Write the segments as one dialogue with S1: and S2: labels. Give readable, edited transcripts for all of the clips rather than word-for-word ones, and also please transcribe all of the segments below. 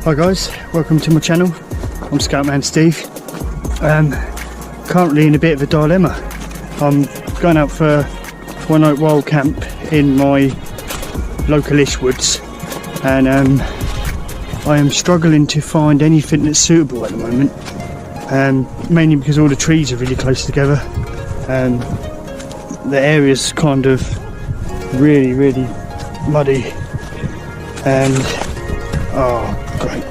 S1: Hi guys, welcome to my channel. I'm Scoutman Steve. Currently in a bit of a dilemma. I'm going out for one night wild camp in my localish woods, and I am struggling to find anything that's suitable at the moment, mainly because all the trees are really close together. The area's kind of really muddy, and oh great,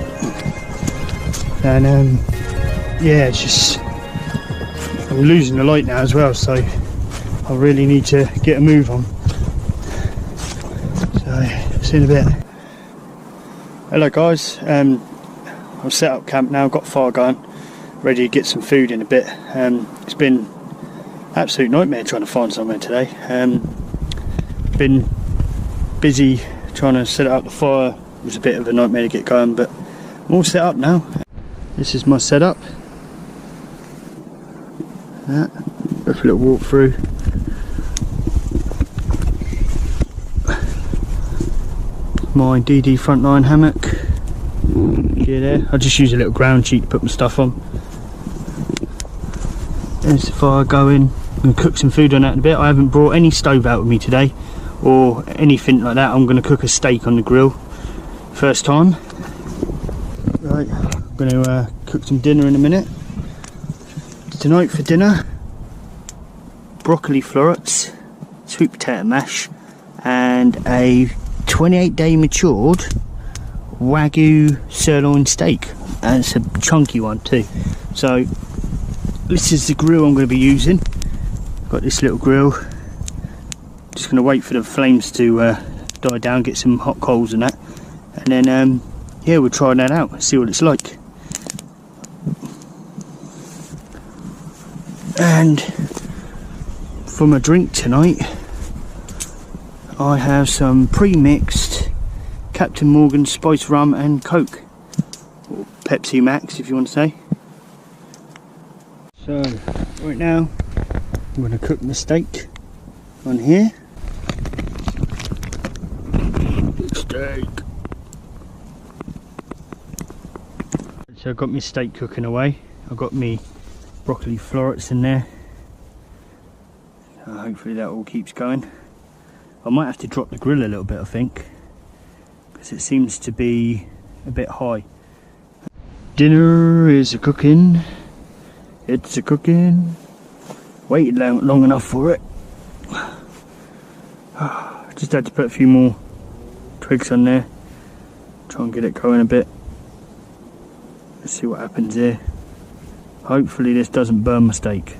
S1: and yeah, it's just, I'm losing the light now as well, so I really need to get a move on. So see you in a bit. Hello guys, I've set up camp now, got fire going, ready to get some food in a bit. It's been absolute nightmare trying to find somewhere today. Been busy trying to set up the fire. It was a bit of a nightmare to get going, but I'm all set up now. This is my setup. Go for a little walk through. My DD frontline hammock. Gear there. I just use a little ground sheet to put my stuff on. There's the fire going. I'm going to cook some food on that in a bit. I haven't brought any stove out with me today or anything like that. I'm going to cook a steak on the grill. First time. Right, I'm going to cook some dinner in a minute. Tonight for dinner, broccoli florets, sweet potato mash, and a 28-day matured Wagyu sirloin steak. And it's a chunky one too. So this is the grill I'm going to be using. Got this little grill. Just going to wait for the flames to die down, get some hot coals and that, and then yeah, we'll try that out and see what it's like. And for my drink tonight, I have some pre-mixed Captain Morgan spice rum and Coke, or Pepsi Max if you want to say. So right now I'm going to cook my steak on here. Big steak. So I've got my steak cooking away. I've got me broccoli florets in there. Hopefully that all keeps going. I might have to drop the grill a little bit, I think, because it seems to be a bit high. Dinner is a cooking. It's a cooking. Waited long enough for it. Just had to put a few more twigs on there. Try and get it going a bit. Let's see what happens here. Hopefully this doesn't burn my steak,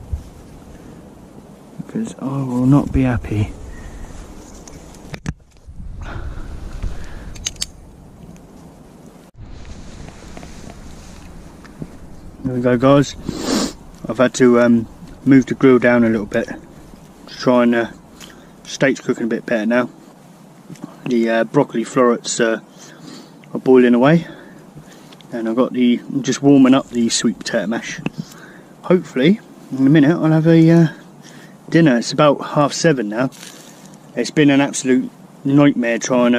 S1: because I will not be happy. There we go guys. I've had to move the grill down a little bit to try and steak's cooking a bit better now. The broccoli florets are boiling away, and I'm just warming up the sweet potato mash. Hopefully in a minute I'll have a dinner. It's about 7:30 now. It's been an absolute nightmare trying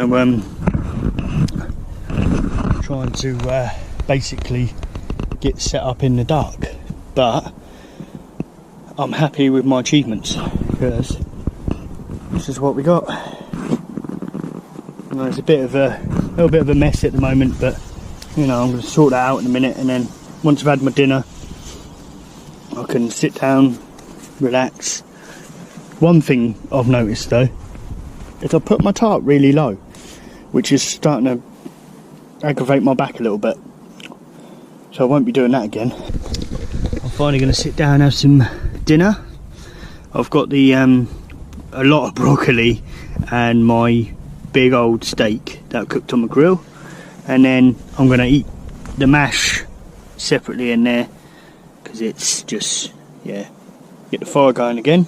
S1: to basically get set up in the dark, but I'm happy with my achievements because this is what we got. Well, it's a little bit of a mess at the moment, but you know, I'm going to sort that out in a minute, and then once I've had my dinner I can sit down, relax. One thing I've noticed though, is I put my tarp really low, which is starting to aggravate my back a little bit. So I won't be doing that again. I'm finally going to sit down and have some dinner. I've got the a lot of broccoli and my big old steak that I cooked on the grill, and then I'm going to eat the mash separately in there, because it's just, yeah, get the fire going again.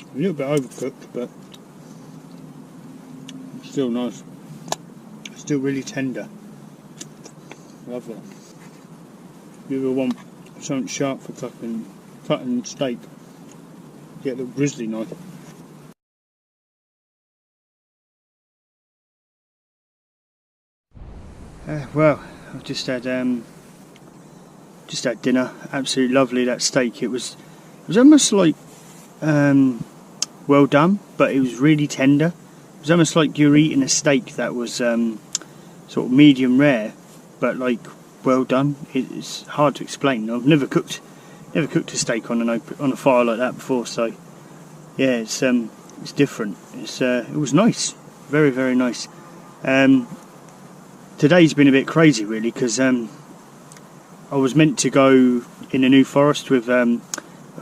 S1: A little bit overcooked, but still nice. Still really tender. Love that. If you ever want something sharp for cutting steak, get a little grizzly knife. Well, I've just had dinner. Absolutely lovely, that steak. It was almost like well done, but it was really tender. It was almost like you're eating a steak that was sort of medium rare, but like well done. It's hard to explain. I've never cooked a steak on a fire like that before, so yeah, it's different. It was nice, very, very nice. Today's been a bit crazy really, because I was meant to go in a New Forest with a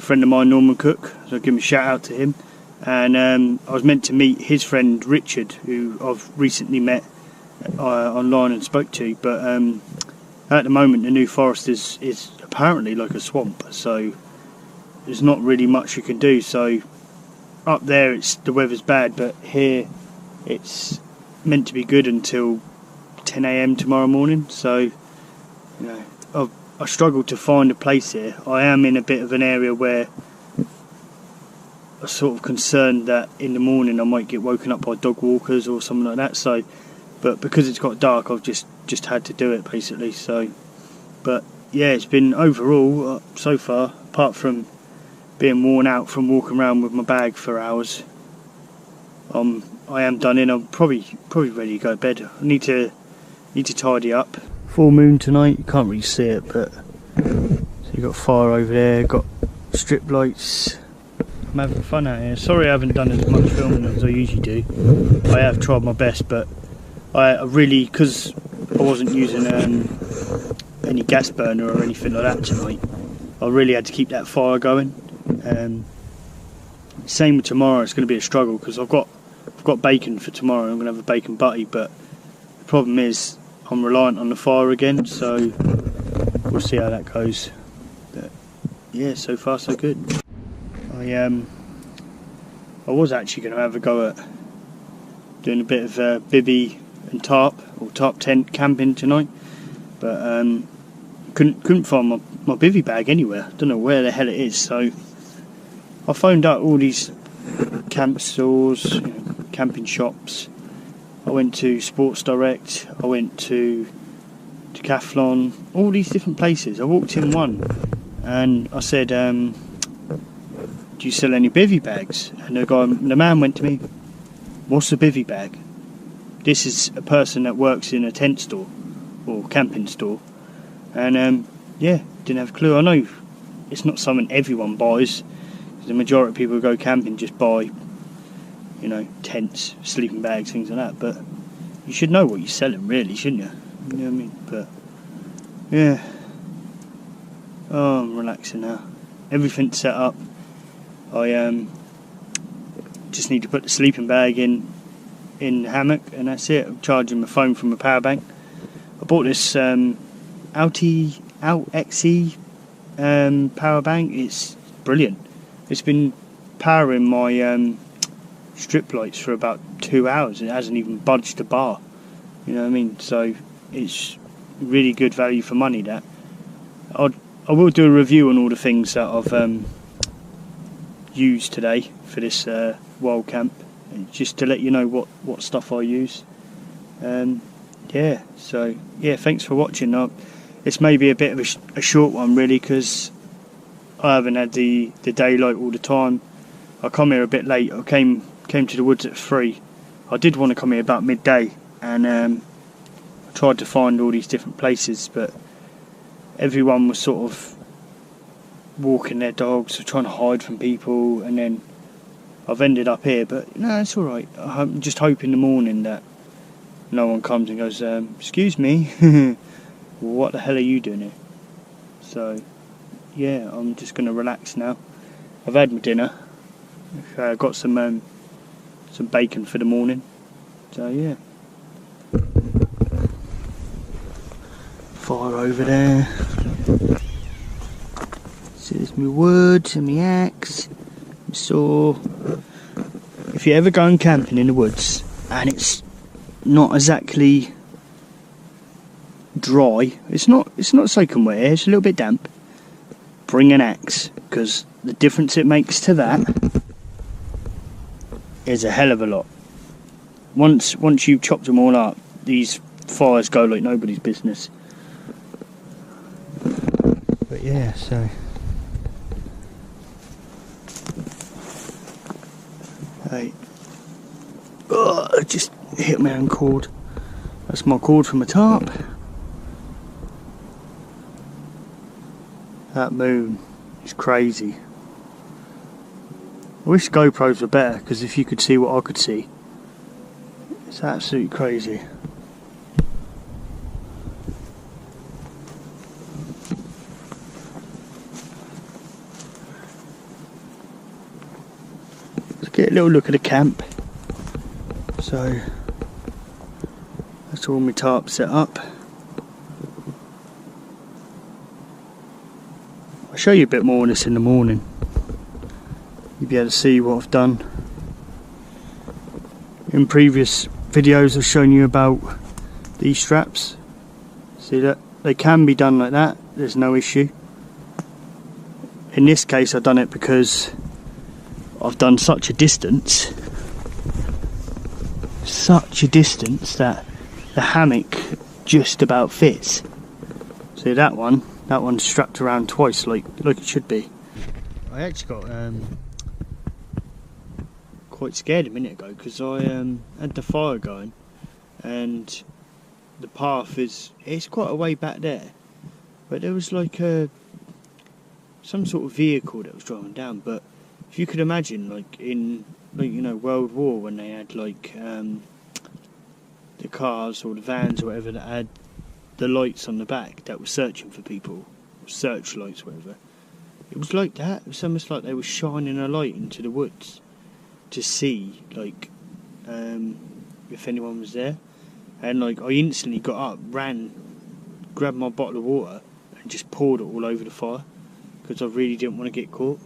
S1: friend of mine, Norman Cook, so I'll give him a shout out to him. And I was meant to meet his friend Richard, who I've recently met online and spoke to, but at the moment the New Forest is apparently like a swamp, so there's not really much you can do. So up there the weather's bad, but here it's meant to be good until 10 AM tomorrow morning, so you know, I struggled to find a place here. I am in a bit of an area where I'm sort of concerned that in the morning I might get woken up by dog walkers or something like that, so but because it's got dark, I've just had to do it basically. So but yeah, it's been overall so far, apart from being worn out from walking around with my bag for hours, I am done in. I'm probably ready to go to bed. I need to tidy up. Full moon tonight, you can't really see it, but so you've got fire over there, got strip lights. I'm having fun out here. Sorry I haven't done as much filming as I usually do. I have tried my best, but I really, because I wasn't using any gas burner or anything like that tonight, I really had to keep that fire going. Same with tomorrow, it's going to be a struggle, because I've got bacon for tomorrow. I'm going to have a bacon butty, but the problem is I'm reliant on the fire again, so we'll see how that goes. But yeah, so far so good. I was actually going to have a go at doing a bit of bivvy and tarp or tarp tent camping tonight, but couldn't find my bivvy bag anywhere. I don't know where the hell it is, so I phoned up all these camp stores, camping shops. I went to Sports Direct, I went to Decathlon, all these different places. I walked in one and I said, do you sell any bivvy bags? And the man went to me, what's a bivvy bag? This is a person that works in a tent store or camping store, and yeah, didn't have a clue. I know it's not something everyone buys. The majority of people who go camping just buy, tents, sleeping bags, things like that, but you should know what you're selling really, shouldn't you? You know what I mean? But yeah, I'm relaxing now. Everything's set up. I just need to put the sleeping bag in the hammock, and that's it. I'm charging my phone from a power bank. I bought this XE power bank. It's brilliant. It's been powering my strip lights for about 2 hours, and it hasn't even budged a bar. You know what I mean? So it's really good value for money. That I'd I will do a review on all the things that I've used today for this wild camp, just to let you know what stuff I use. Yeah, so yeah, thanks for watching. It's maybe a bit of a short one really, because I haven't had the daylight all the time. I come here a bit late. I came to the woods at 3. I did want to come here about midday, and I tried to find all these different places, but everyone was sort of walking their dogs or trying to hide from people, and then I've ended up here. But no, it's alright. I'm just hoping in the morning that no one comes and goes, excuse me, what the hell are you doing here? So yeah, I'm just going to relax now. I've had my dinner. I've got some bacon for the morning. So yeah. Fire over there. So there's my wood and my axe, my saw. If you're ever going camping in the woods and it's not exactly dry, it's not soaking wet, it's a little bit damp, bring an axe, because the difference it makes to that is a hell of a lot. Once you've chopped them all up, these fires go like nobody's business. But yeah, so hey, oh, I just hit my own cord. That's my cord from a tarp. That moon is crazy. I wish GoPros were better, because if you could see what I could see, it's absolutely crazy. Let's get a little look at the camp. So that's all my tarp set up. I'll show you a bit more on this in the morning. You'll be able to see what I've done. In previous videos I've shown you about these straps. See that? They can be done like that, there's no issue. In this case I've done it because I've done such a distance that the hammock just about fits. See that one's strapped around twice like it should be. I actually got quite scared a minute ago, because I had the fire going and the path it's quite a way back there, but there was like some sort of vehicle that was driving down. But if you could imagine, like in World War, when they had like the cars or the vans or whatever that had the lights on the back that were searching for people, searchlights, whatever. It was like that. It was almost like they were shining a light into the woods to see, like, if anyone was there. And like, I instantly got up, ran, grabbed my bottle of water, and just poured it all over the fire, because I really didn't want to get caught.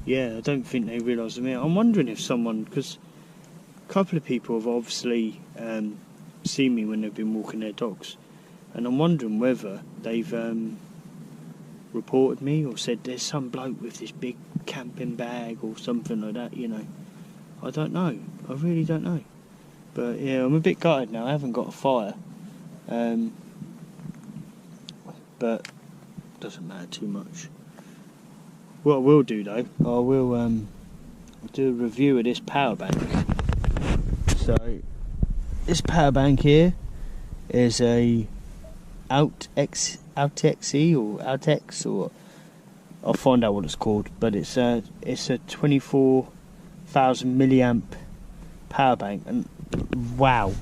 S1: Yeah, I don't think they realised me. I'm wondering if someone, because a couple of people have obviously seen me when they've been walking their dogs, and I'm wondering whether they've reported me or said there's some bloke with this big camping bag or something like that, I don't know. I really don't know. But yeah, I'm a bit gutted now. I haven't got a fire. But it doesn't matter too much. What I will do though, I will do a review of this power bank. So this power bank here is a Outex or I'll find out what it's called, but it's a 24,000 milliamp power bank, and wow,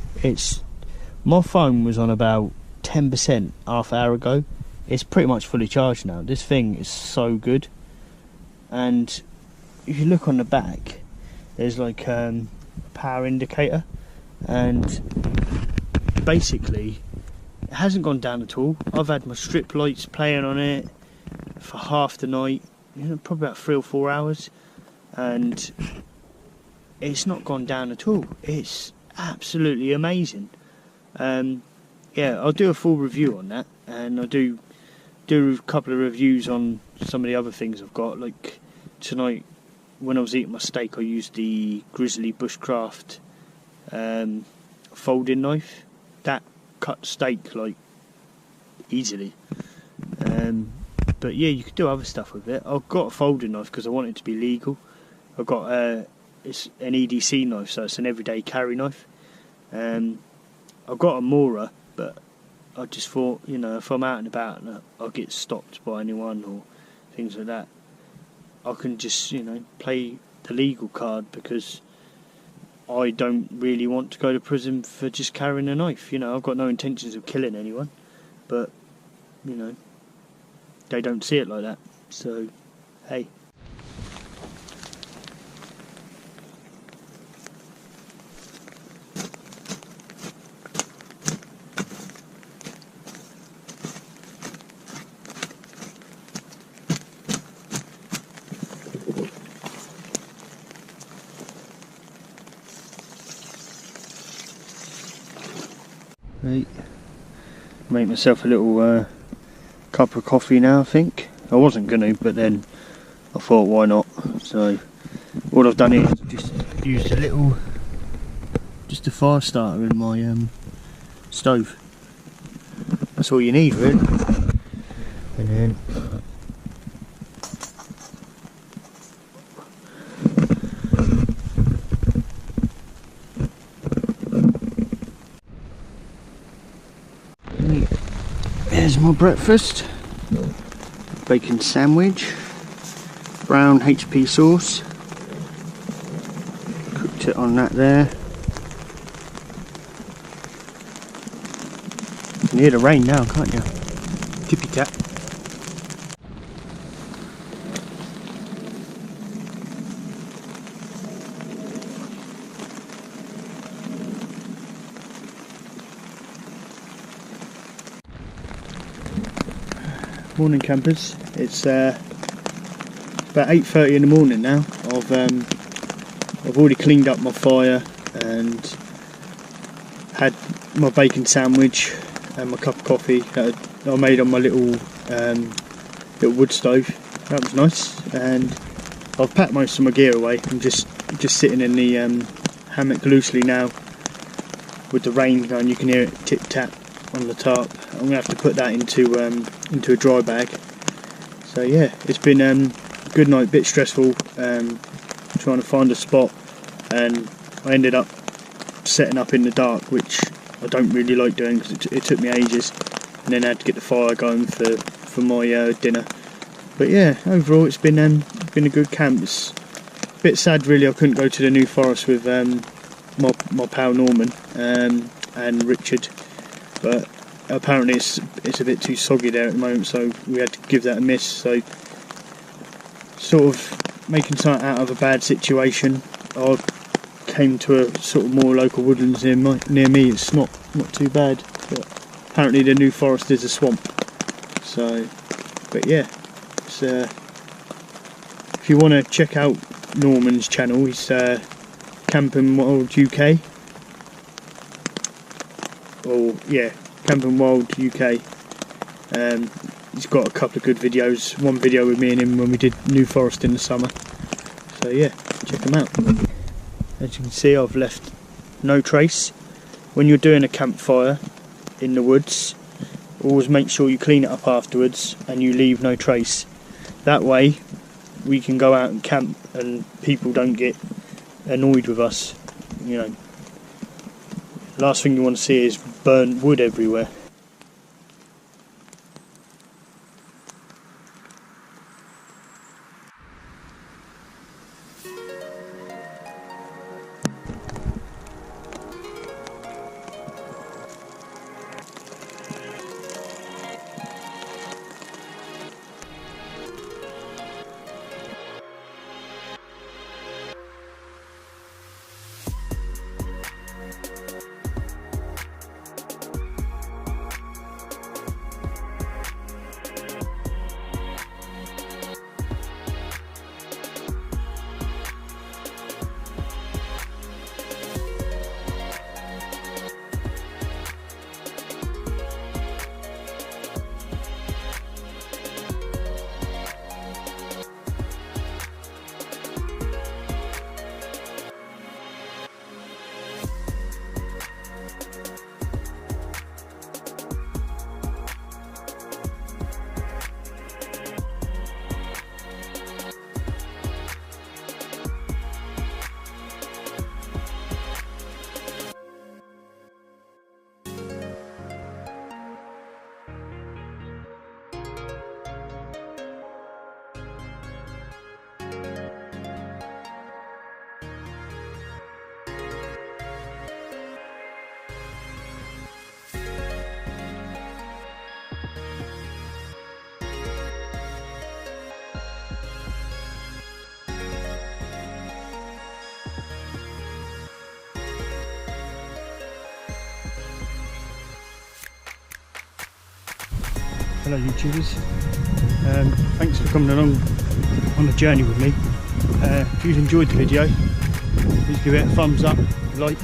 S1: my phone was on about 10% half hour ago. It's pretty much fully charged now. This thing is so good. And if you look on the back, there's like a power indicator, and basically it hasn't gone down at all. I've had my strip lights playing on it for half the night, probably about 3 or 4 hours, and it's not gone down at all. It's absolutely amazing. Yeah, I'll do a full review on that, and I'll do do a couple of reviews on some of the other things I've got. Like tonight, when I was eating my steak, I used the Grizzly Bushcraft folding knife. That cut steak like easily. But yeah, you could do other stuff with it. I've got a folding knife because I want it to be legal. I've got it's an EDC knife, so it's an everyday carry knife. I've got a Mora, but I just thought, you know, if I'm out and about and I'll get stopped by anyone or things like that, I can just, you know, play the legal card, because I don't really want to go to prison for just carrying a knife. You know, I've got no intentions of killing anyone, but, you know, they don't see it like that. So, hey. Right. Make myself a little cup of coffee now, I think. I wasn't going to, but then I thought, why not? So all I've done is just used just a fire starter in my stove. That's all you need, really. And then there's my breakfast. Bacon sandwich, brown HP sauce, cooked it on that there. You can hear the rain now, can't you? Tippy tap. Morning campers, it's about 8:30 in the morning now. I've already cleaned up my fire and had my bacon sandwich and my cup of coffee that I made on my little wood stove. That was nice, and I've packed most of my gear away. I'm just sitting in the hammock loosely now with the rain going. You can hear it tip tap on the tarp. I'm gonna have to put that into a dry bag. So yeah, it's been a good night, bit stressful, trying to find a spot, and I ended up setting up in the dark, which I don't really like doing because it took me ages, and then I had to get the fire going for my dinner. But yeah, overall it's been a good camp. It's a bit sad really I couldn't go to the New Forest with my pal Norman and Richard, but apparently it's a bit too soggy there at the moment, so we had to give that a miss. So sort of making something out of a bad situation, I came to a sort of more local woodlands near me. It's not too bad, but apparently the New Forest is a swamp. So, but yeah, it's, if you want to check out Norman's channel, he's Camping Wild UK, or yeah, Camping Wild UK. He's got a couple of good videos. One video with me and him when we did New Forest in the summer. So yeah, check him out. As you can see, I've left no trace. When you're doing a campfire in the woods, always make sure you clean it up afterwards and you leave no trace. That way we can go out and camp and people don't get annoyed with us. You know, last thing you want to see is burnt wood everywhere. fellow YouTubers. Thanks for coming along on the journey with me. If you've enjoyed the video, please give it a thumbs up, like,